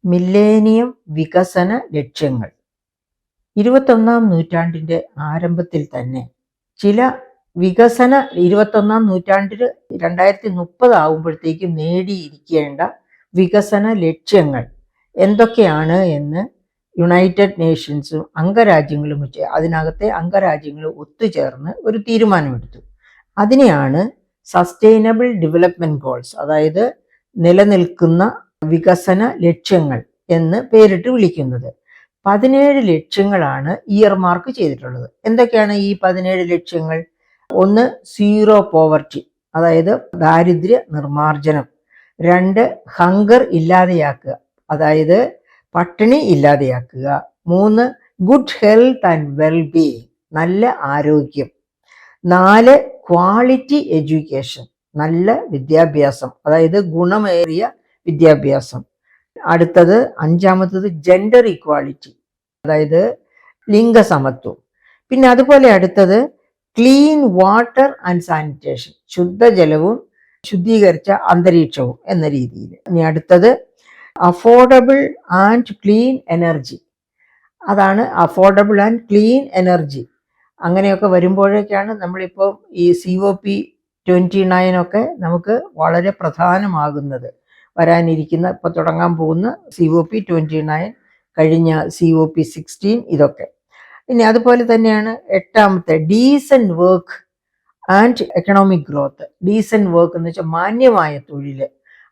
Millennium വികസന ലക്ഷ്യങ്ങൾ. 21-ാം നൂറ്റാണ്ടിൻ്റെ ആരംഭത്തിൽ തന്നെ ചില വികസന 21-ാം നൂറ്റാണ്ടിൽ 2030 ആകുമ്പോഴത്തേക്കും നേടിയിരിക്കേണ്ട വികസന ലക്ഷ്യങ്ങൾ എന്തൊക്കെയാണ് എന്ന് യുണൈറ്റഡ് നേഷൻസും അംഗരാജ്യങ്ങളും അതിനകത്തെ അംഗരാജ്യങ്ങൾ ഒത്തുചേർന്ന് ഒരു തീരുമാനമെടുത്തു. അതിനെയാണ് സസ്റ്റൈനബിൾ ഡെവലപ്മെന്റ് ഗോൾസ്, അതായത് നിലനിൽക്കുന്ന വികസന ലക്ഷ്യങ്ങൾ എന്ന് പേരിട്ട് വിളിക്കുന്നത്. 17 ലക്ഷ്യങ്ങളാണ് ഇയർ മാർക്ക് ചെയ്തിട്ടുള്ളത്. എന്തൊക്കെയാണ് ഈ 17 ലക്ഷ്യങ്ങൾ? ഒന്ന്, സീറോ പോവർട്ടി, അതായത് ദാരിദ്ര്യ നിർമാർജനം. 2, ഹങ്കർ ഇല്ലാതെയാക്കുക, അതായത് പട്ടിണി ഇല്ലാതെയാക്കുക. 3, ഗുഡ് ഹെൽത്ത് ആൻഡ് വെൽബീയിങ്, നല്ല ആരോഗ്യം. 4, ക്വാളിറ്റി എഡ്യൂക്കേഷൻ, നല്ല വിദ്യാഭ്യാസം, അതായത് ഗുണമേറിയ വിദ്യാഭ്യാസം. അടുത്തത് 5-മത്തത് ജെൻഡർ ഇക്വാളിറ്റി, അതായത് ലിംഗസമത്വം. പിന്നെ അതുപോലെ അടുത്തത് ക്ലീൻ വാട്ടർ ആൻഡ് സാനിറ്റേഷൻ, ശുദ്ധജലവും ശുദ്ധീകരിച്ച അന്തരീക്ഷവും എന്ന രീതിയിൽ. ഇനി അടുത്തത് അഫോർഡബിൾ ആൻഡ് ക്ലീൻ എനർജി, അതാണ് അഫോർഡബിൾ ആൻഡ് ക്ലീൻ എനർജി. അങ്ങനെയൊക്കെ വരുമ്പോഴേക്കാണ് നമ്മളിപ്പോൾ ഈ COP29 ഒക്കെ നമുക്ക് വളരെ പ്രധാനമാകുന്നത്. വരാനിരിക്കുന്ന ഇപ്പോൾ തുടങ്ങാൻ പോകുന്ന COP29, കഴിഞ്ഞ COP16, ഇതൊക്കെ. ഇനി അതുപോലെ തന്നെയാണ് 8-മത്തെ decent work and economic growth. Decent work എന്ന് വെച്ചാൽ മാന്യമായ തൊഴിൽ.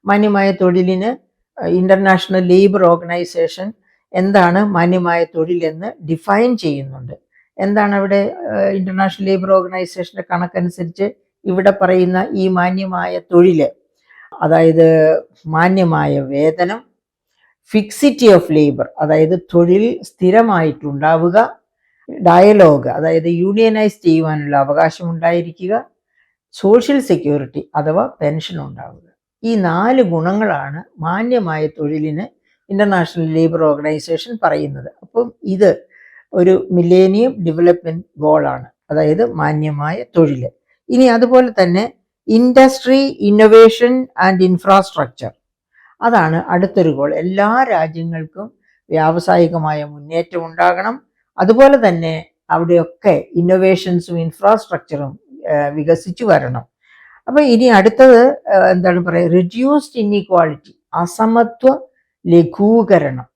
മാന്യമായ തൊഴിലിന് ഇൻ്റർനാഷണൽ ലേബർ ഓർഗനൈസേഷൻ എന്താണ് മാന്യമായ തൊഴിലെന്ന് ഡിഫൈൻ ചെയ്യുന്നുണ്ട്. എന്താണ് അവിടെ ഇൻ്റർനാഷണൽ ലേബർ ഓർഗനൈസേഷൻ്റെ കണക്കനുസരിച്ച് ഇവിടെ പറയുന്ന ഈ മാന്യമായ തൊഴിൽ? അതായത് മാന്യമായ വേതനം, ഫിക്സിറ്റി ഓഫ് ലേബർ, അതായത് തൊഴിൽ സ്ഥിരമായിട്ടുണ്ടാവുക, ഡയലോഗ്, അതായത് യൂണിയനൈസ് ചെയ്യുവാനുള്ള അവകാശം ഉണ്ടായിരിക്കുക, സോഷ്യൽ സെക്യൂരിറ്റി അഥവാ പെൻഷൻ ഉണ്ടാവുക. ഈ 4 ഗുണങ്ങളാണ് മാന്യമായ തൊഴിലിന് ഇൻ്റർനാഷണൽ ലേബർ ഓർഗനൈസേഷൻ പറയുന്നത്. അപ്പം ഇത് ഒരു മില്ലേനിയം ഡെവലപ്മെൻറ്റ് ഗോളാണ്, അതായത് മാന്യമായ തൊഴിൽ. ഇനി അതുപോലെ തന്നെ ഇൻഡസ്ട്രി, ഇന്നൊവേഷൻ ആൻഡ് ഇൻഫ്രാസ്ട്രക്ചർ, അതാണ് അടുത്തൊരു ഗോൾ. എല്ലാ രാജ്യങ്ങൾക്കും വ്യാവസായികമായ മുന്നേറ്റം ഉണ്ടാകണം. അതുപോലെ തന്നെ അവിടെയൊക്കെ ഇന്നൊവേഷൻസും ഇൻഫ്രാസ്ട്രക്ചറും വികസിച്ചു വരണം. അപ്പം ഇനി അടുത്തത് എന്താണ് പറയുക? റിഡ്യൂസ്ഡ് ഇൻഇക്വാളിറ്റി, അസമത്വ ലഘൂകരണം,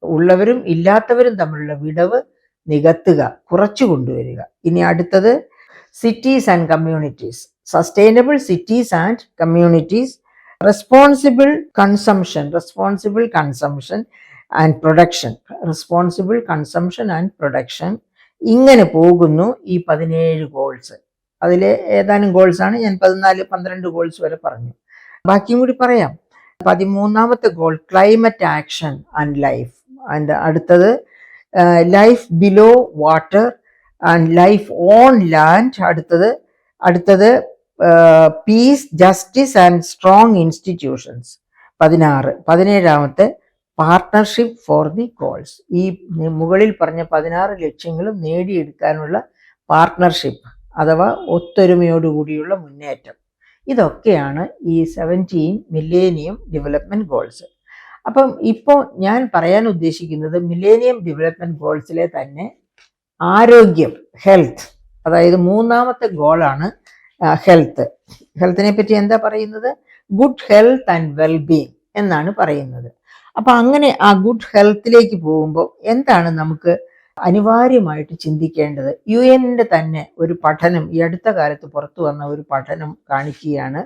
ഉള്ളവരും ഇല്ലാത്തവരും തമ്മിലുള്ള വിടവ് നികത്തുക, കുറച്ചു കൊണ്ടുവരിക. ഇനി അടുത്തത് cities and communities, sustainable cities and communities, responsible consumption and production, ഇങ്ങനെ പോകുന്നു ഈ 17 ഗോൾസ്. അതിൽ ഏതാനും ഗോൾസാണ്, ഞാൻ 14-12 ഗോൾസ് വരെ പറഞ്ഞു. ബാക്കിയും കൂടി പറയാം. 13-മത്തെ goal climate action and life. And അടുത്തത് life below water and life on land. അടുത്തത് peace, justice and strong institutions. 17-മത്തെ പാർട്ട്ണർഷിപ്പ് ഫോർ ദി ഗോൾസ്. ഈ മുകളിൽ പറഞ്ഞ 16 ലക്ഷ്യങ്ങളും നേടിയെടുക്കാനുള്ള പാർട്ട്ണർഷിപ്പ് അഥവാ ഒത്തൊരുമയോടുകൂടിയുള്ള മുന്നേറ്റം. ഇതൊക്കെയാണ് ഈ 17 മില്ലേനിയം ഡെവലപ്മെൻറ്റ് ഗോൾസ്. അപ്പം ഇപ്പോൾ ഞാൻ പറയാൻ ഉദ്ദേശിക്കുന്നത് മില്ലേനിയം ഡെവലപ്മെൻറ്റ് ഗോൾസിലെ തന്നെ ആരോഗ്യം, ഹെൽത്ത്, അതായത് 3-മത്തെ ഗോളാണ് ഹെൽത്ത്. ഹെൽത്തിനെ പറ്റി എന്താ പറയുന്നത്? ഗുഡ് ഹെൽത്ത് ആൻഡ് വെൽബീയിങ് എന്നാണ് പറയുന്നത്. അപ്പം അങ്ങനെ ആ ഗുഡ് ഹെൽത്തിലേക്ക് പോകുമ്പോൾ എന്താണ് നമുക്ക് അനിവാര്യമായിട്ട് ചിന്തിക്കേണ്ടത്? UN തന്നെ ഒരു പഠനം, ഈ അടുത്ത കാലത്ത് പുറത്തു വന്ന ഒരു പഠനം കാണിക്കുകയാണ്.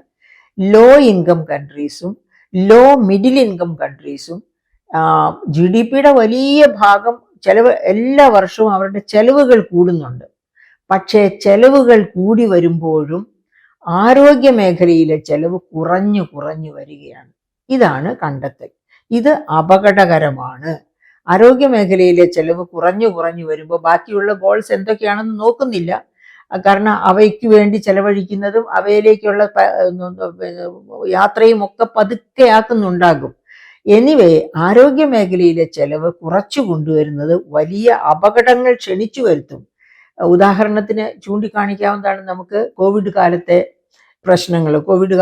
ലോ ഇൻകം കൺട്രീസും ലോ മിഡിൽ ഇൻകം കൺട്രീസും GDPയുടെ വലിയ ഭാഗം എല്ലാ വർഷവും അവരുടെ ചെലവുകൾ കൂടുന്നുണ്ട്. പക്ഷേ ചെലവുകൾ കൂടി വരുമ്പോഴും ആരോഗ്യ മേഖലയിലെ ചെലവ് കുറഞ്ഞു വരികയാണ്. ഇതാണ് കണ്ടെത്തൽ. ഇത് അപകടകരമാണ്. ആരോഗ്യ മേഖലയിലെ ചെലവ് കുറഞ്ഞു വരുമ്പോൾ ബാക്കിയുള്ള ഗോൾസ് എന്തൊക്കെയാണെന്ന് നോക്കുന്നില്ല. കാരണം അവയ്ക്ക് വേണ്ടി ചെലവഴിക്കുന്നതും അവയിലേക്കുള്ള യാത്രയും ഒക്കെ പതുക്കെ ആക്കുന്നുണ്ടാകും. എനിവേ, ആരോഗ്യ മേഖലയിലെ ചെലവ് കുറച്ചു കൊണ്ടുവരുന്നത് വലിയ അപകടങ്ങൾ ക്ഷണിച്ചു വരുത്തും. ഉദാഹരണത്തിന് ചൂണ്ടിക്കാണിക്കാവുന്നതാണ് നമുക്ക് കോവിഡ് കാലത്തെ പ്രശ്നങ്ങൾ. കോവിഡ്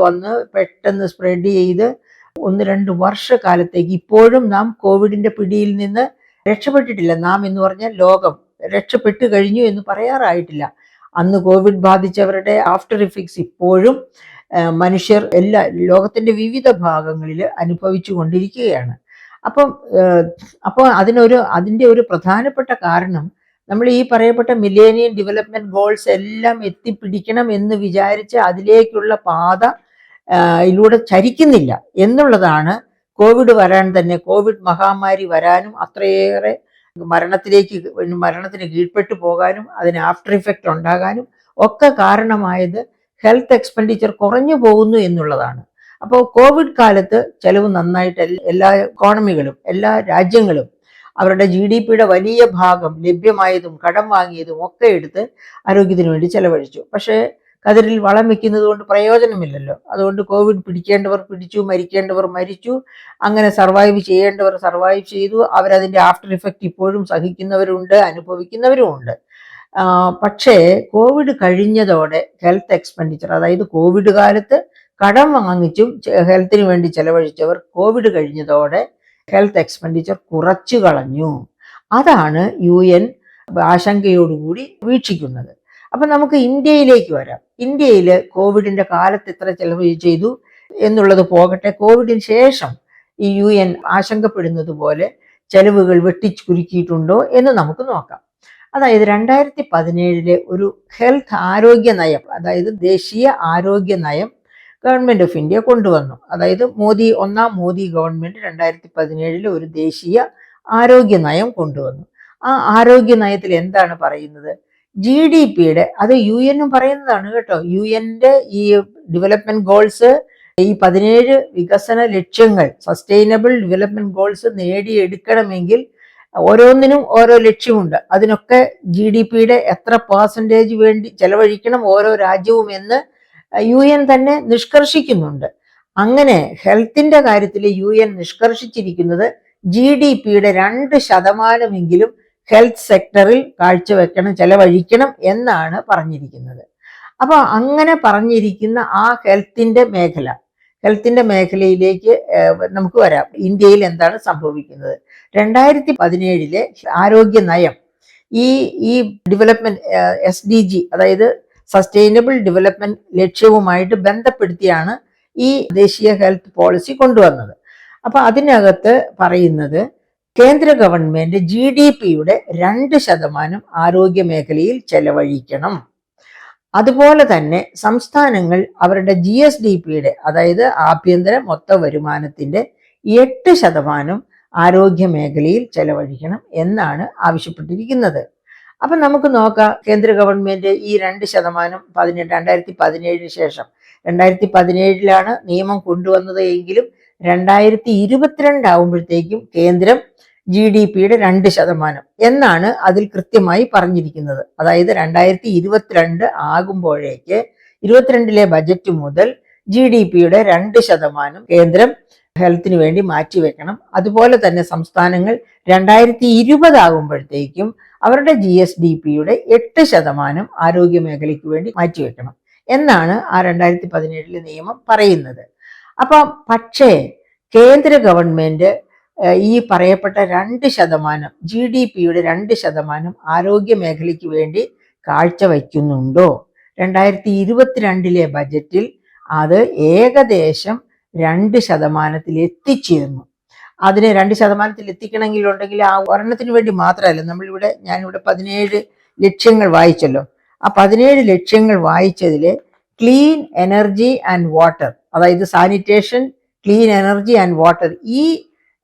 വന്ന് പെട്ടെന്ന് സ്പ്രെഡ് ചെയ്ത് 1-2 വർഷക്കാലത്തേക്ക് ഇപ്പോഴും നാം കോവിഡിന്റെ പിടിയിൽ നിന്ന് രക്ഷപ്പെട്ടിട്ടില്ല. നാം എന്ന് പറഞ്ഞാൽ ലോകം രക്ഷപ്പെട്ടു കഴിഞ്ഞു എന്ന് പറയാറായിട്ടില്ല. അന്ന് കോവിഡ് ബാധിച്ചവരുടെ ആഫ്റ്റർ ഇഫക്ട്സ് ഇപ്പോഴും മനുഷ്യർ ലോകത്തിന്റെ വിവിധ ഭാഗങ്ങളിൽ അനുഭവിച്ചു കൊണ്ടിരിക്കുകയാണ്. അപ്പോൾ അതിന്റെ ഒരു പ്രധാനപ്പെട്ട കാരണം നമ്മൾ ഈ പറയപ്പെട്ട മില്ലേനിയം ഡെവലപ്മെന്റ് ഗോൾസ് എല്ലാം എത്തിപ്പിടിക്കണം എന്ന് വിചാരിച്ച് അതിലേക്കുള്ള പാത ഇതിലൂടെ ചരിക്കുന്നില്ല എന്നുള്ളതാണ്. കോവിഡ് മഹാമാരി വരാനും അത്രയേറെ മരണത്തിന് കീഴ്പ്പെട്ടു പോകാനും അതിന് ആഫ്റ്റർ ഇഫക്റ്റ് ഉണ്ടാകാനും ഒക്കെ കാരണമായത് ഹെൽത്ത് എക്സ്പെൻഡിച്ചർ കുറഞ്ഞു പോകുന്നു എന്നുള്ളതാണ്. അപ്പോൾ കോവിഡ് കാലത്ത് ചെലവ് നന്നായിട്ട് എല്ലാ ഇക്കോണമികളും എല്ലാ രാജ്യങ്ങളും അവരുടെ GDPയുടെ വലിയ ഭാഗം ലഭ്യമായതും കടം വാങ്ങിയതും ഒക്കെ എടുത്ത് ആരോഗ്യത്തിന് വേണ്ടി ചെലവഴിച്ചു. പക്ഷേ കതിരിൽ വളം വെക്കുന്നത് കൊണ്ട് പ്രയോജനമില്ലല്ലോ. അതുകൊണ്ട് കോവിഡ് പിടിക്കേണ്ടവർ പിടിച്ചു, മരിക്കേണ്ടവർ മരിച്ചു, അങ്ങനെ സർവൈവ് ചെയ്യേണ്ടവർ സർവൈവ് ചെയ്തു. അവരതിൻ്റെ ആഫ്റ്റർ ഇഫക്റ്റ് ഇപ്പോഴും സഹിക്കുന്നവരുണ്ട്, അനുഭവിക്കുന്നവരുമുണ്ട്. പക്ഷേ കോവിഡ് കഴിഞ്ഞതോടെ ഹെൽത്ത് എക്സ്പെൻഡിച്ചർ, അതായത് കോവിഡ് കാലത്ത് കടം വാങ്ങിച്ചും ഹെൽത്തിന് വേണ്ടി ചെലവഴിച്ചവർ കോവിഡ് കഴിഞ്ഞതോടെ ഹെൽത്ത് എക്സ്പെൻഡിച്ചർ കുറച്ചു കളഞ്ഞു. അതാണ് UN ആശങ്കയോടുകൂടി വീക്ഷിക്കുന്നത്. അപ്പം നമുക്ക് ഇന്ത്യയിലേക്ക് വരാം. ഇന്ത്യയിൽ കോവിഡിന്റെ കാലത്ത് എത്ര ചെലവ് ചെയ്തു എന്നുള്ളത് പോകട്ടെ, കോവിഡിന് ശേഷം ഈ UN ആശങ്കപ്പെടുന്നത് പോലെ ചെലവുകൾ വെട്ടിച്ചു കുരുക്കിയിട്ടുണ്ടോ എന്ന് നമുക്ക് നോക്കാം. അതായത് 2017 ഒരു ഹെൽത്ത് ആരോഗ്യ നയം, അതായത് ദേശീയ ആരോഗ്യ നയം ഗവൺമെന്റ് ഓഫ് ഇന്ത്യ കൊണ്ടുവന്നു. അതായത് ഒന്നാം മോദി ഗവൺമെന്റ് 2017 ഒരു ദേശീയ ആരോഗ്യ നയം കൊണ്ടുവന്നു. ആ ആരോഗ്യ നയത്തിൽ എന്താണ് പറയുന്നത്? GDPയുടെ, അത് UN പറയുന്നതാണ് കേട്ടോ, UNന്റെ ഈ ഡെവലപ്മെന്റ് ഗോൾസ്, ഈ 17 വികസന ലക്ഷ്യങ്ങൾ, സസ്റ്റൈനബിൾ ഡെവലപ്മെന്റ് ഗോൾസ് നേടിയെടുക്കണമെങ്കിൽ ഓരോന്നിനും ഓരോ ലക്ഷ്യമുണ്ട്. അതിനൊക്കെ GDPയുടെ എത്ര % വേണ്ടി ചെലവഴിക്കണം ഓരോ രാജ്യവും എന്ന് UN തന്നെ നിഷ്കർഷിക്കുന്നുണ്ട്. അങ്ങനെ ഹെൽത്തിന്റെ കാര്യത്തിൽ UN നിഷ്കർഷിച്ചിരിക്കുന്നത് GDPയുടെ 2% ഹെൽത്ത് സെക്ടറിൽ കാഴ്ചവെക്കണം, ചെലവഴിക്കണം എന്നാണ് പറഞ്ഞിരിക്കുന്നത്. അപ്പൊ അങ്ങനെ പറഞ്ഞിരിക്കുന്ന ആ ഹെൽത്തിന്റെ മേഖലയിലേക്ക് നമുക്ക് വരാം. ഇന്ത്യയിൽ എന്താണ് സംഭവിക്കുന്നത്? 2017 ആരോഗ്യ നയം ഈ ഡെവലപ്മെന്റ് SDG, അതായത് സസ്റ്റൈനബിൾ ഡെവലപ്മെന്റ് ലക്ഷ്യവുമായിട്ട് ബന്ധപ്പെടുത്തിയാണ് ഈ ദേശീയ ഹെൽത്ത് പോളിസി കൊണ്ടുവന്നത്. അപ്പൊ അതിനകത്ത് പറയുന്നത് കേന്ദ്ര ഗവൺമെന്റ് GDPയുടെ 2% ആരോഗ്യ മേഖലയിൽ ചെലവഴിക്കണം. അതുപോലെ തന്നെ സംസ്ഥാനങ്ങൾ അവരുടെ GSDPയുടെ, അതായത് ആഭ്യന്തര മൊത്ത വരുമാനത്തിന്റെ 8% ആരോഗ്യ മേഖലയിൽ ചെലവഴിക്കണം എന്നാണ് ആവശ്യപ്പെട്ടിരിക്കുന്നത്. അപ്പൊ നമുക്ക് നോക്കാം, കേന്ദ്ര ഗവൺമെന്റ് ഈ 2% 2017 ശേഷം 2017 നിയമം കൊണ്ടുവന്നത് എങ്കിലും 2022 ആവുമ്പോഴത്തേക്കും കേന്ദ്രം GDPയുടെ 2% എന്നാണ് അതിൽ കൃത്യമായി പറഞ്ഞിരിക്കുന്നത്. അതായത് 2022 ആകുമ്പോഴേക്ക് 22 ബജറ്റ് മുതൽ GDPയുടെ 2% കേന്ദ്രം ഹെൽത്തിന് വേണ്ടി മാറ്റിവെക്കണം. അതുപോലെ തന്നെ സംസ്ഥാനങ്ങൾ 2020 ആകുമ്പോഴത്തേക്കും അവരുടെ GSDPയുടെ 8% ആരോഗ്യ മേഖലയ്ക്ക് വേണ്ടി മാറ്റിവെക്കണം എന്നാണ് ആ 2017 നിയമം പറയുന്നത്. പക്ഷേ കേന്ദ്ര ഗവൺമെന്റ് ഈ പറയപ്പെട്ട 2% GDPയുടെ 2% ആരോഗ്യ മേഖലയ്ക്ക് വേണ്ടി കാഴ്ചവെക്കുന്നുണ്ടോ? 2022 ബജറ്റിൽ അത് ഏകദേശം 2% എത്തിച്ചേർന്നു. അതിനെ 2% എത്തിക്കണമെങ്കിലുണ്ടെങ്കിൽ ആ ഒരെണ്ണത്തിന് വേണ്ടി മാത്രമല്ല, ഞാനിവിടെ 17 ലക്ഷ്യങ്ങൾ വായിച്ചല്ലോ. ആ 17 ലക്ഷ്യങ്ങൾ വായിച്ചതിൽ ക്ലീൻ എനർജി ആൻഡ് വാട്ടർ, അതായത് sanitation, clean energy and water, ഈ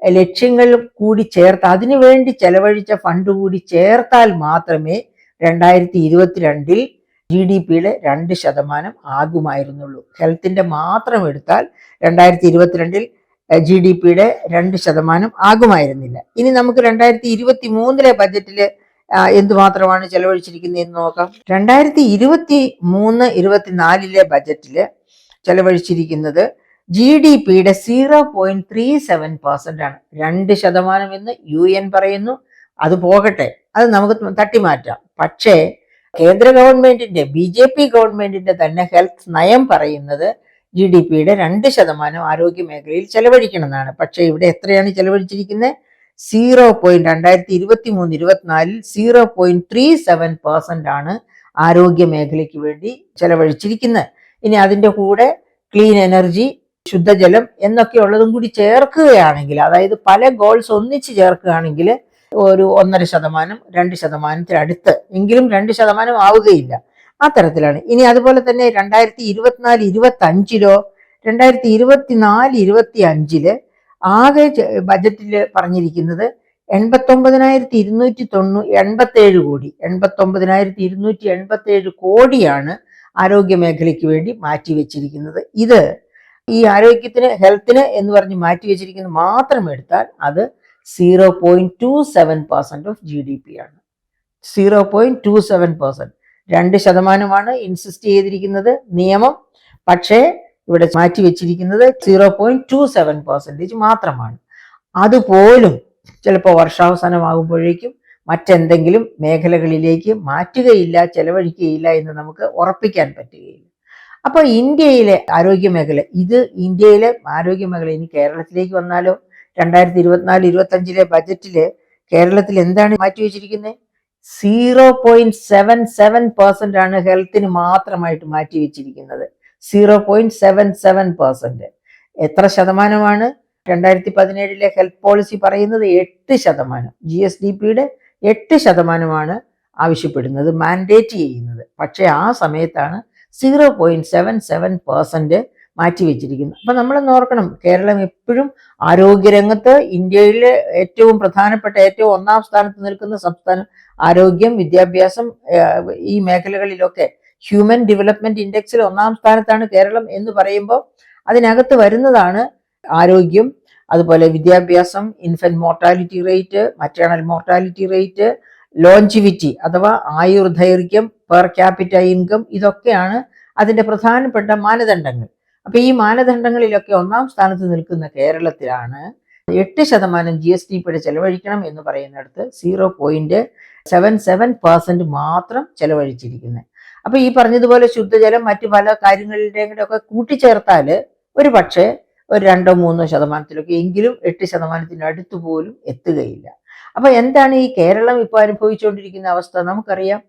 ലക്ഷ്യങ്ങൾ കൂടി ചേർത്ത് അതിനുവേണ്ടി ചെലവഴിച്ച ഫണ്ട് കൂടി ചേർത്താൽ മാത്രമേ 2022 GDPയുടെ 2% ആകുമായിരുന്നുള്ളൂ. ഹെൽത്തിന്റെ മാത്രം എടുത്താൽ 2022 GDPയുടെ 2% ആകുമായിരുന്നില്ല. ഇനി നമുക്ക് 2023 ബജറ്റില് എന്തുമാത്രമാണ് ചെലവഴിച്ചിരിക്കുന്നതെന്ന് നോക്കാം. 2023-24 ബജറ്റില് ചെലവഴിച്ചിരിക്കുന്നത് GDPയുടെ 0.37% ആണ്. 2% എന്ന് UN പറയുന്നു. അത് പോകട്ടെ, അത് നമുക്ക് തട്ടിമാറ്റാം. പക്ഷേ കേന്ദ്ര ഗവൺമെന്റിന്റെ BJP ഗവൺമെന്റിന്റെ തന്നെ ഹെൽത്ത് നയം പറയുന്നത് GDP-യുടെ 2% ആരോഗ്യ മേഖലയിൽ ചെലവഴിക്കണം എന്നാണ്. പക്ഷേ ഇവിടെ എത്രയാണ് ചെലവഴിച്ചിരിക്കുന്നത്? 2023-24 0.37% ആണ് ആരോഗ്യ മേഖലയ്ക്ക് വേണ്ടി ചെലവഴിച്ചിരിക്കുന്നത്. ഇനി അതിൻ്റെ കൂടെ ക്ലീൻ എനർജി, ശുദ്ധജലം എന്നൊക്കെ ഉള്ളതും കൂടി ചേർക്കുകയാണെങ്കിൽ, അതായത് പല ഗോൾസ് ഒന്നിച്ച് ചേർക്കുകയാണെങ്കിൽ ഒരു 1.5%, 2%-അടുത്ത് എങ്കിലും 2% ആവുകയില്ല. ആ തരത്തിലാണ്. ഇനി അതുപോലെ തന്നെ 2024-25 2024-25 ആകെ ബജറ്റിൽ പറഞ്ഞിരിക്കുന്നത് 89,287 കോടി 89,287 കോടിയാണ് ആരോഗ്യ മേഖലയ്ക്ക് വേണ്ടി മാറ്റിവെച്ചിരിക്കുന്നത്. ഇത് ഈ ആരോഗ്യത്തിന്, ഹെൽത്തിന് എന്ന് പറഞ്ഞ് മാറ്റിവെച്ചിരിക്കുന്നത് മാത്രം എടുത്താൽ അത് 0.27% ഓഫ് GDP ആണ്. 0.27%. 2% ഇൻസിസ്റ്റ് ചെയ്തിരിക്കുന്നത് നിയമം. പക്ഷേ ഇവിടെ മാറ്റിവെച്ചിരിക്കുന്നത് 0.27% മാത്രമാണ്. അതുപോലും ചിലപ്പോൾ വർഷാവസാനമാകുമ്പോഴേക്കും മറ്റെന്തെങ്കിലും മേഖലകളിലേക്ക് മാറ്റുകയില്ല, ചെലവഴിക്കുകയില്ല എന്ന് നമുക്ക് ഉറപ്പിക്കാൻ പറ്റുകയില്ല. അപ്പോൾ ഇന്ത്യയിലെ ആരോഗ്യ മേഖല, ഇന്ത്യയിലെ ആരോഗ്യ മേഖല ഇനി കേരളത്തിലേക്ക് വന്നാലോ? 2024-25 ബജറ്റില് കേരളത്തിൽ എന്താണ് മാറ്റിവെച്ചിരിക്കുന്നത്? 0.77% ആണ് ഹെൽത്തിന് മാത്രമായിട്ട് മാറ്റിവെച്ചിരിക്കുന്നത്. 0.77%. എത്ര ശതമാനമാണ്? 2017 ഹെൽത്ത് പോളിസി പറയുന്നത് 8%. GSDP-യുടെ 8% ആവശ്യപ്പെടുന്നത്, മാൻഡേറ്റ് ചെയ്യുന്നത്. പക്ഷേ ആ സമയത്താണ് 0.77% മാറ്റിവെച്ചിരിക്കുന്നത്. അപ്പം നമ്മളൊന്ന് ഓർക്കണം, കേരളം എപ്പോഴും ആരോഗ്യരംഗത്ത് ഇന്ത്യയിലെ ഏറ്റവും പ്രധാനപ്പെട്ട, ഏറ്റവും ഒന്നാം സ്ഥാനത്ത് നിൽക്കുന്ന സംസ്ഥാനം. ആരോഗ്യം, വിദ്യാഭ്യാസം, ഈ മേഖലകളിലൊക്കെ ഹ്യൂമൻ ഡെവലപ്മെന്റ് ഇൻഡെക്സിൽ 1-ാം സ്ഥാനത്താണ് കേരളം എന്ന് പറയുമ്പോൾ അതിനകത്ത് വരുന്നതാണ് ആരോഗ്യം, അതുപോലെ വിദ്യാഭ്യാസം, infant mortality rate, maternal mortality rate, longevity അഥവാ ആയുർദൈർഘ്യം, പെർ ക്യാപിറ്റ ഇൻകം. ഇതൊക്കെയാണ് അതിൻ്റെ പ്രധാനപ്പെട്ട മാനദണ്ഡങ്ങൾ. അപ്പൊ ഈ മാനദണ്ഡങ്ങളിലൊക്കെ 1-ാം സ്ഥാനത്ത് നിൽക്കുന്ന കേരളത്തിലാണ് 8% GSDP-യുടെ ചെലവഴിക്കണം എന്ന് പറയുന്നിടത്ത് 0.77% മാത്രം ചെലവഴിച്ചിരിക്കുന്നത്. അപ്പൊ ഈ പറഞ്ഞതുപോലെ ശുദ്ധജലം, മറ്റു പല കാര്യങ്ങളുടെയും ഒക്കെ കൂട്ടിച്ചേർത്താൽ ഒരു പക്ഷേ ഒരു 2-3% എങ്കിലും 8% അടുത്ത് പോലും എത്തുകയില്ല. അപ്പൊ എന്താണ് ഈ കേരളം ഇപ്പോൾ അനുഭവിച്ചുകൊണ്ടിരിക്കുന്ന അവസ്ഥ? നമുക്കറിയാം,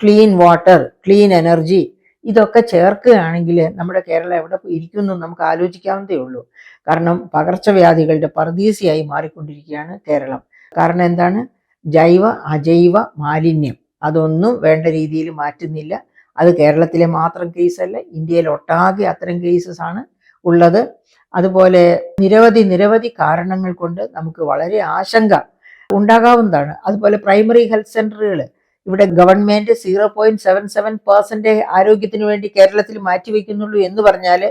ക്ലീൻ വാട്ടർ, ക്ലീൻ എനർജി ഇതൊക്കെ ചേർക്കുകയാണെങ്കിൽ നമ്മുടെ കേരളം എവിടെ ഇരിക്കുന്നു നമുക്ക് ആലോചിക്കാവുന്നതേ ഉള്ളൂ. കാരണം പകർച്ചവ്യാധികളുടെ പറുദീസയായി മാറിക്കൊണ്ടിരിക്കുകയാണ് കേരളം. കാരണം എന്താണ്? ജൈവ അജൈവ മാലിന്യം അതൊന്നും വേണ്ട രീതിയിൽ മാറ്റുന്നില്ല. അത് കേരളത്തിലെ മാത്രം കേസല്ല, ഇന്ത്യയിൽ ഒട്ടാകെ അത്തരം കേസസ് ആണ് ഉള്ളത്. അതുപോലെ നിരവധി കാരണങ്ങൾ കൊണ്ട് നമുക്ക് വളരെ ആശങ്ക ഉണ്ടാകാവുന്നതാണ്. അതുപോലെ പ്രൈമറി ഹെൽത്ത് സെന്ററുകൾ, ഇവിടെ ഗവൺമെന്റ് 0.77% ആരോഗ്യത്തിന് വേണ്ടി കേരളത്തിൽ മാറ്റിവെക്കുന്നുള്ളൂ എന്ന് പറഞ്ഞാൽ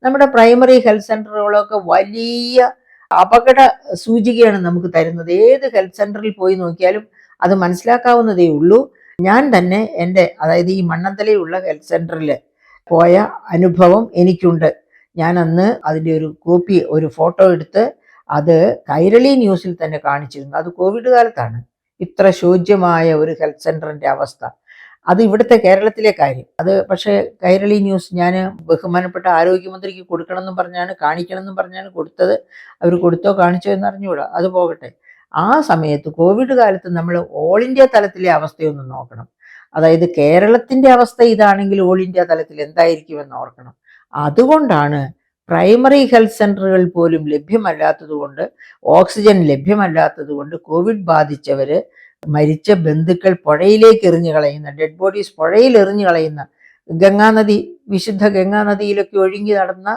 നമ്മുടെ പ്രൈമറി ഹെൽത്ത് സെന്ററുകളൊക്കെ വലിയ അപകട സൂചികയാണ് നമുക്ക് തരുന്നത്. ഏത് ഹെൽത്ത് സെന്ററിൽ പോയി നോക്കിയാലും അത് മനസ്സിലാക്കാവുന്നതേ ഉള്ളൂ. ഞാൻ തന്നെ അതായത് ഈ മണ്ണന്തലയുള്ള ഹെൽത്ത് സെന്ററിൽ പോയ അനുഭവം എനിക്കുണ്ട്. ഞാൻ അന്ന് അതിൻ്റെ ഒരു കോപ്പി, ഒരു ഫോട്ടോ എടുത്ത് അത് കൈരളി ന്യൂസിൽ തന്നെ കാണിച്ചിരുന്നു. അത് കോവിഡ് കാലത്താണ്. ഇത്ര ശോച്യമായ ഒരു ഹെൽത്ത് സെന്ററിന്റെ അവസ്ഥ. അത് ഇവിടുത്തെ കേരളത്തിലെ കാര്യം. അത് പക്ഷേ കൈരളി ന്യൂസ് ഞാൻ ബഹുമാനപ്പെട്ട ആരോഗ്യമന്ത്രിക്ക് കൊടുക്കണമെന്നും പറഞ്ഞാണ്, കാണിക്കണമെന്നും പറഞ്ഞാണ് കൊടുത്തത്. അവർ കൊടുത്തോ കാണിച്ചോ എന്ന് അറിഞ്ഞുകൂടാ, അത് പോകട്ടെ. ആ സമയത്ത് കോവിഡ് കാലത്ത് നമ്മൾ ഓൾ ഇന്ത്യ തലത്തിലെ അവസ്ഥയൊന്നും നോക്കണം. അതായത് കേരളത്തിന്റെ അവസ്ഥ ഇതാണെങ്കിൽ ഓൾ ഇന്ത്യ തലത്തിൽ എന്തായിരിക്കുമെന്ന് ഓർക്കണം. അതുകൊണ്ടാണ് പ്രൈമറി ഹെൽത്ത് സെന്ററുകൾ പോലും ലഭ്യമല്ലാത്തത് കൊണ്ട്, ഓക്സിജൻ ലഭ്യമല്ലാത്തത് കൊണ്ട് കോവിഡ് ബാധിച്ചവര്, മരിച്ച ബന്ധുക്കൾ പുഴയിലേക്ക് എറിഞ്ഞു കളയുന്ന, ഡെഡ് ബോഡീസ് പുഴയിൽ എറിഞ്ഞു കളയുന്ന, ഗംഗാനദി, വിശുദ്ധ ഗംഗാനദിയിലൊക്കെ ഒഴുകി നടന്ന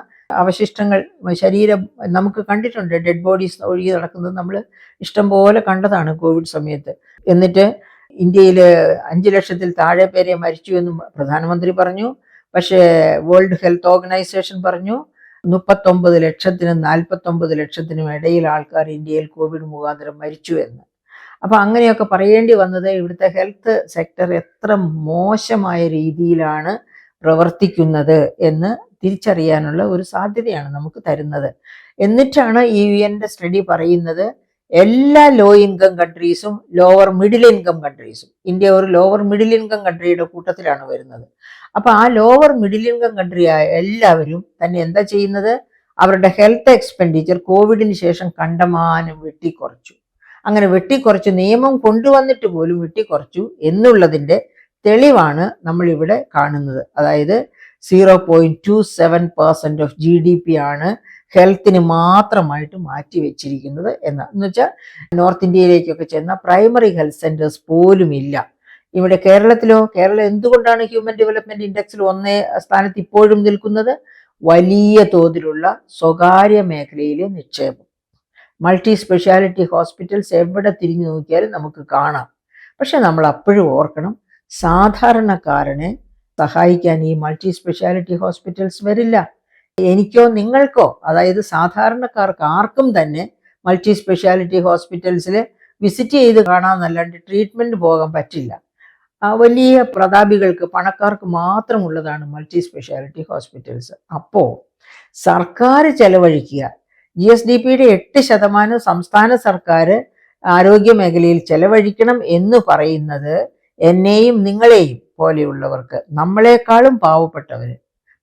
അവശിഷ്ടങ്ങൾ, ശരീരം നമുക്ക് കണ്ടിട്ടുണ്ട്. ഡെഡ് ബോഡീസ് ഒഴുകി നടക്കുന്നത് നമ്മൾ ഇഷ്ടംപോലെ കണ്ടതാണ് കോവിഡ് സമയത്ത്. എന്നിട്ട് ഇന്ത്യയിൽ 5 ലക്ഷത്തിൽ താഴെ പേരെ മരിച്ചു എന്ന് പ്രധാനമന്ത്രി പറഞ്ഞു. പക്ഷേ വേൾഡ് ഹെൽത്ത് ഓർഗനൈസേഷൻ പറഞ്ഞു 39 ലക്ഷത്തിനും 49 ലക്ഷത്തിനും ഇടയിൽ ആൾക്കാർ ഇന്ത്യയിൽ കോവിഡ് മുഖാന്തരം മരിച്ചു എന്ന്. അപ്പൊ അങ്ങനെയൊക്കെ പറയേണ്ടി വന്നത് ഇവിടുത്തെ ഹെൽത്ത് സെക്ടർ എത്ര മോശമായ രീതിയിലാണ് പ്രവർത്തിക്കുന്നത് എന്ന് തിരിച്ചറിയാനുള്ള ഒരു സാധ്യതയാണ് നമുക്ക് തരുന്നത്. എന്നിട്ടാണ് ഈ UN സ്റ്റഡി പറയുന്നത് എല്ലാ ലോ ഇൻകം കൺട്രീസും ലോവർ മിഡിൽ ഇൻകം കൺട്രീസും, ഇന്ത്യ ഒരു ലോവർ മിഡിൽ ഇൻകം കൺട്രിയുടെ കൂട്ടത്തിലാണ് വരുന്നത്. അപ്പൊ ആ ലോവർ മിഡിൽ ഇൻകം കൺട്രി ആയ എല്ലാവരും തന്നെ എന്താ ചെയ്യുന്നത്, അവരുടെ ഹെൽത്ത് എക്സ്പെൻഡിച്ചർ കോവിഡിന് ശേഷം കണ്ടമാനം വെട്ടിക്കുറച്ചു. അങ്ങനെ വെട്ടിക്കുറച്ചു, നിയമം കൊണ്ടുവന്നിട്ട് പോലും വെട്ടിക്കുറച്ചു എന്നുള്ളതിൻ്റെ തെളിവാണ് നമ്മളിവിടെ കാണുന്നത്. അതായത് 0.27% ഓഫ് GDP ആണ് ഹെൽത്തിന് മാത്രമായിട്ട് മാറ്റി വെച്ചിരിക്കുന്നത് എന്ന് വെച്ചാൽ നോർത്ത് ഇന്ത്യയിലേക്കൊക്കെ ചെന്ന പ്രൈമറി ഹെൽത്ത് സെന്റേഴ്സ് പോലും ഇല്ല. ഇവിടെ കേരളത്തിലോ, കേരളം എന്തുകൊണ്ടാണ് ഹ്യൂമൻ ഡെവലപ്മെന്റ് ഇൻഡെക്സിൽ 1 സ്ഥാനത്ത് ഇപ്പോഴും നിൽക്കുന്നത്? വലിയ തോതിലുള്ള സ്വകാര്യ മേഖലയിലെ നിക്ഷേപം. മൾട്ടി സ്പെഷ്യാലിറ്റി ഹോസ്പിറ്റൽസ് എവിടെ തിരിഞ്ഞു നോക്കിയാലും നമുക്ക് കാണാം. പക്ഷെ നമ്മൾ അപ്പോഴും ഓർക്കണം, സാധാരണക്കാരനെ സഹായിക്കാൻ ഈ മൾട്ടി സ്പെഷ്യാലിറ്റി ഹോസ്പിറ്റൽസ് വരില്ല. എനിക്കോ നിങ്ങൾക്കോ, അതായത് സാധാരണക്കാർക്ക് ആർക്കും തന്നെ മൾട്ടി സ്പെഷ്യാലിറ്റി ഹോസ്പിറ്റൽസിൽ വിസിറ്റ് ചെയ്ത് കാണാമെന്നല്ലാണ്ട് ട്രീറ്റ്മെൻറ്റ് പോകാൻ പറ്റില്ല. വലിയ പ്രതാപികൾക്ക്, പണക്കാർക്ക് മാത്രമുള്ളതാണ് മൾട്ടി സ്പെഷ്യാലിറ്റി ഹോസ്പിറ്റൽസ്. അപ്പോൾ സർക്കാർ ചെലവഴിക്കുക, GSDPയുടെ 8% സംസ്ഥാന സർക്കാർ ആരോഗ്യ മേഖലയിൽ ചെലവഴിക്കണം എന്ന് പറയുന്നത് എന്നെയും നിങ്ങളെയും പോലെയുള്ളവർക്ക്, നമ്മളെക്കാളും പാവപ്പെട്ടവർ,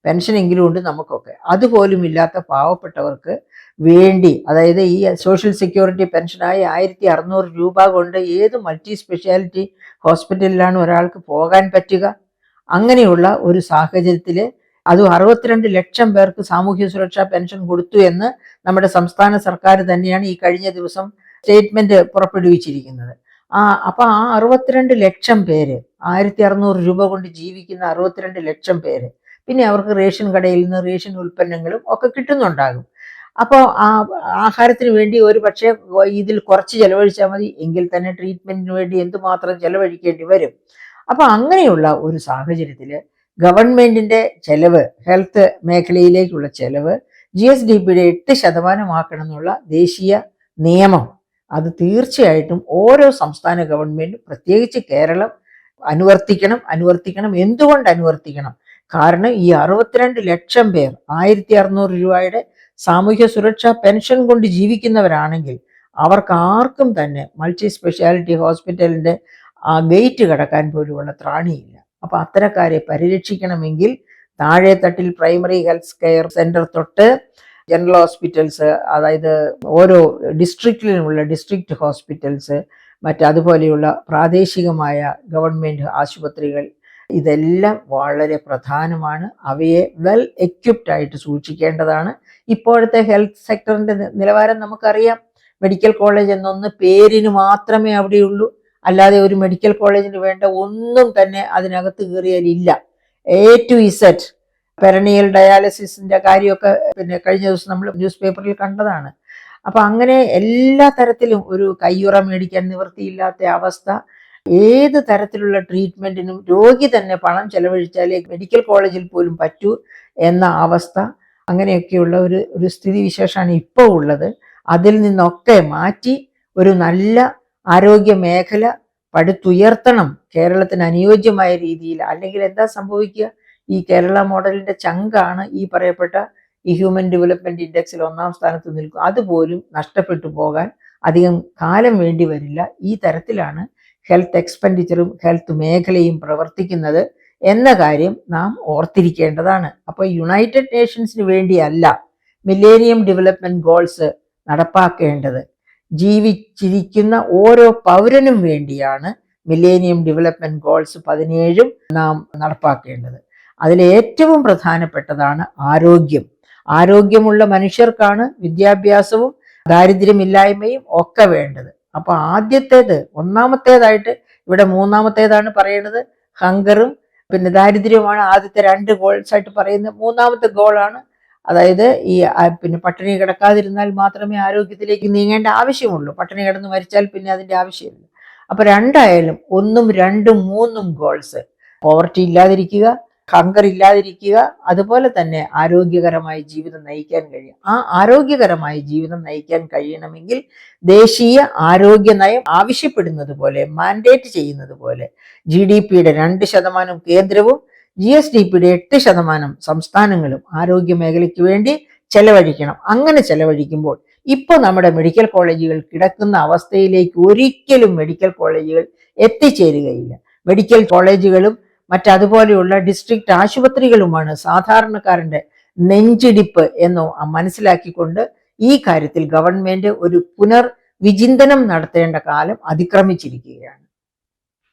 പെൻഷനെങ്കിലും ഉണ്ട് നമുക്കൊക്കെ, അതുപോലും ഇല്ലാത്ത പാവപ്പെട്ടവർക്ക് വേണ്ടി, അതായത് ഈ സോഷ്യൽ സെക്യൂരിറ്റി പെൻഷനായി 1600 രൂപ കൊണ്ട് ഏത് മൾട്ടി സ്പെഷ്യാലിറ്റി ഹോസ്പിറ്റലിലാണ് ഒരാൾക്ക് പോകാൻ പറ്റുക? അങ്ങനെയുള്ള ഒരു സാഹചര്യത്തിൽ അതും 62 ലക്ഷം പേർക്ക് സാമൂഹ്യ സുരക്ഷാ പെൻഷൻ കൊടുത്തു എന്ന് നമ്മുടെ സംസ്ഥാന സർക്കാർ തന്നെയാണ് ഈ കഴിഞ്ഞ ദിവസം സ്റ്റേറ്റ്മെന്റ് പുറപ്പെടുവിച്ചിരിക്കുന്നത്. അപ്പൊ ആ 62 ലക്ഷം പേര്, 1600 രൂപ കൊണ്ട് ജീവിക്കുന്ന 62 ലക്ഷം പേര്, പിന്നെ അവർക്ക് റേഷൻ കടയിൽ നിന്ന് റേഷൻ ഉൽപ്പന്നങ്ങളും ഒക്കെ കിട്ടുന്നുണ്ടാകും. അപ്പോൾ ആ ആഹാരത്തിന് വേണ്ടി ഒരു പക്ഷേ ഇതിൽ കുറച്ച് ചെലവഴിച്ചാൽ മതി, എങ്കിൽ തന്നെ ട്രീറ്റ്മെന്റിന് വേണ്ടി എന്തുമാത്രം ചെലവഴിക്കേണ്ടി വരും. അപ്പൊ അങ്ങനെയുള്ള ഒരു സാഹചര്യത്തിൽ ഗവൺമെന്റിന്റെ ചെലവ്, ഹെൽത്ത് മേഖലയിലേക്കുള്ള ചെലവ് GSDPയുടെ 8% ആക്കണം എന്നുള്ള ദേശീയ നിയമം, അത് തീർച്ചയായിട്ടും ഓരോ സംസ്ഥാന ഗവൺമെന്റും, പ്രത്യേകിച്ച് കേരളം അനുവർത്തിക്കണം. എന്തുകൊണ്ട് അനുവർത്തിക്കണം? കാരണം ഈ 62 ലക്ഷം പേർ 1600 രൂപയുടെ സാമൂഹ്യ സുരക്ഷാ പെൻഷൻ കൊണ്ട് ജീവിക്കുന്നവരാണെങ്കിൽ അവർക്ക് ആർക്കും തന്നെ മൾട്ടി സ്പെഷ്യാലിറ്റി ഹോസ്പിറ്റലിന്റെ ഗേറ്റ് കടക്കാൻ പോലുമുള്ള ത്രാണിയില്ല. അപ്പൊ അത്തരക്കാരെ പരിരക്ഷിക്കണമെങ്കിൽ താഴെ തട്ടിൽ പ്രൈമറി ഹെൽത്ത് കെയർ സെന്റർ തൊട്ട് ജനറൽ ഹോസ്പിറ്റൽസ്, അതായത് ഓരോ ഡിസ്ട്രിക്റ്റിലുമുള്ള ഡിസ്ട്രിക്ട് ഹോസ്പിറ്റൽസ്, അതുപോലെയുള്ള പ്രാദേശികമായ ഗവൺമെന്റ് ആശുപത്രികൾ, ഇതെല്ലാം വളരെ പ്രധാനമാണ്. അവയെ വെൽ എക്യുപ്ഡ് ആയിട്ട് സൂക്ഷിക്കേണ്ടതാണ്. ഇപ്പോഴത്തെ ഹെൽത്ത് സെക്ടറിന്റെ നിലവാരം നമുക്കറിയാം. മെഡിക്കൽ കോളേജ് എന്നൊന്ന് പേരിന് മാത്രമേ അവിടെയുള്ളൂ, അല്ലാതെ ഒരു മെഡിക്കൽ കോളേജിന് വേണ്ട ഒന്നും തന്നെ അതിനകത്ത് കയറിയാലില്ല. A to Z പെരണിയൽ ഡയാലിസിന്റെ കാര്യമൊക്കെ പിന്നെ കഴിഞ്ഞ ദിവസം നമ്മൾ ന്യൂസ് പേപ്പറിൽ കണ്ടതാണ്. അപ്പൊ അങ്ങനെ എല്ലാ തരത്തിലും ഒരു കയ്യുറ മേടിക്കാൻ നിവൃത്തിയില്ലാത്ത അവസ്ഥ, ഏത് തരത്തിലുള്ള ട്രീറ്റ്മെന്റിനും രോഗി തന്നെ പണം ചെലവഴിച്ചാലേ മെഡിക്കൽ കോളേജിൽ പോലും പറ്റൂ എന്ന അവസ്ഥ, അങ്ങനെയൊക്കെയുള്ള ഒരു സ്ഥിതിവിശേഷമാണ് ഇപ്പോൾ ഉള്ളത്. അതിൽ നിന്നൊക്കെ മാറ്റി ഒരു നല്ല ആരോഗ്യ മേഖല പടുത്തുയർത്തണം കേരളത്തിന് അനുയോജ്യമായ രീതിയിൽ. അല്ലെങ്കിൽ എന്താ സംഭവിക്കുക? ഈ കേരള മോഡലിന്റെ ചങ്കാണ് ഈ പറയപ്പെട്ട ഈ ഹ്യൂമൻ ഡെവലപ്മെന്റ് ഇൻഡെക്സിൽ 1-ാം സ്ഥാനത്ത് നിൽക്കും. അതുപോലും നഷ്ടപ്പെട്ടു പോകാൻ അധികം കാലം വേണ്ടി വരില്ല. ഈ തരത്തിലാണ് ഹെൽത്ത് എക്സ്പെൻഡിച്ചറും ഹെൽത്ത് മേഖലയും പ്രവർത്തിക്കുന്നത് എന്ന കാര്യം നാം ഓർത്തിരിക്കേണ്ടതാണ്. അപ്പോൾ യുണൈറ്റഡ് നേഷൻസിന് വേണ്ടിയല്ല മില്ലേനിയം ഡെവലപ്മെന്റ് ഗോൾസ് നടപ്പാക്കേണ്ടത്, ജീവിച്ചിരിക്കുന്ന ഓരോ പൗരനും വേണ്ടിയാണ് മില്ലേനിയം ഡെവലപ്മെന്റ് ഗോൾസ് 17 നാം നടപ്പാക്കേണ്ടത്. അതിലേറ്റവും പ്രധാനപ്പെട്ടതാണ് ആരോഗ്യം. ആരോഗ്യമുള്ള മനുഷ്യർക്കാണ് വിദ്യാഭ്യാസവും ദാരിദ്ര്യമില്ലായ്മയും ഒക്കെ വേണ്ടത്. അപ്പൊ ഒന്നാമത്തേതായിട്ട് ഇവിടെ 3-ാമത്തേതാണ് പറയുന്നത്, ഹങ്കറും പിന്നെ ദാരിദ്ര്യവുമാണ് ആദ്യത്തെ 2 ഗോൾസ് ആയിട്ട് പറയുന്നത്. 3-ാമത്തെ ഗോളാണ്, അതായത് ഈ പിന്നെ പട്ടിണി കിടക്കാതിരുന്നാൽ മാത്രമേ ആരോഗ്യത്തിലേക്ക് നീങ്ങേണ്ട ആവശ്യമുള്ളൂ. പട്ടിണി കിടന്ന് മരിച്ചാൽ പിന്നെ അതിൻ്റെ ആവശ്യമില്ല. അപ്പൊ 2 1, 2, 3 ഗോൾസ്, പോവർട്ടി ഇല്ലാതിരിക്കുക, ഹങ്കർ ഇല്ലാതിരിക്കുക, അതുപോലെ തന്നെ ആരോഗ്യകരമായ ജീവിതം നയിക്കാൻ കഴിയും. ആ ആരോഗ്യകരമായ ജീവിതം നയിക്കാൻ കഴിയണമെങ്കിൽ ദേശീയ ആരോഗ്യ നയം ആവശ്യപ്പെടുന്നത് പോലെ, മാൻഡേറ്റ് ചെയ്യുന്നത് പോലെ GDPയുടെ 2% കേന്ദ്രവും GSDPയുടെ 8% സംസ്ഥാനങ്ങളും ആരോഗ്യ മേഖലയ്ക്ക് വേണ്ടി ചെലവഴിക്കണം. അങ്ങനെ ചെലവഴിക്കുമ്പോൾ ഇപ്പോൾ നമ്മുടെ മെഡിക്കൽ കോളേജുകൾ കിടക്കുന്ന അവസ്ഥയിലേക്ക് ഒരിക്കലും മെഡിക്കൽ കോളേജുകൾ എത്തിച്ചേരുകയില്ല. മെഡിക്കൽ കോളേജുകളും മറ്റതുപോലെയുള്ള ഡിസ്ട്രിക്ട് ആശുപത്രികളുമാണ് സാധാരണക്കാരന്റെ നെഞ്ചിടിപ്പ് എന്ന് മനസ്സിലാക്കിക്കൊണ്ട് ഈ കാര്യത്തിൽ ഗവൺമെന്റ് ഒരു പുനർവിചിന്തനം നടത്തേണ്ട കാലം അതിക്രമിച്ചിരിക്കുകയാണ്.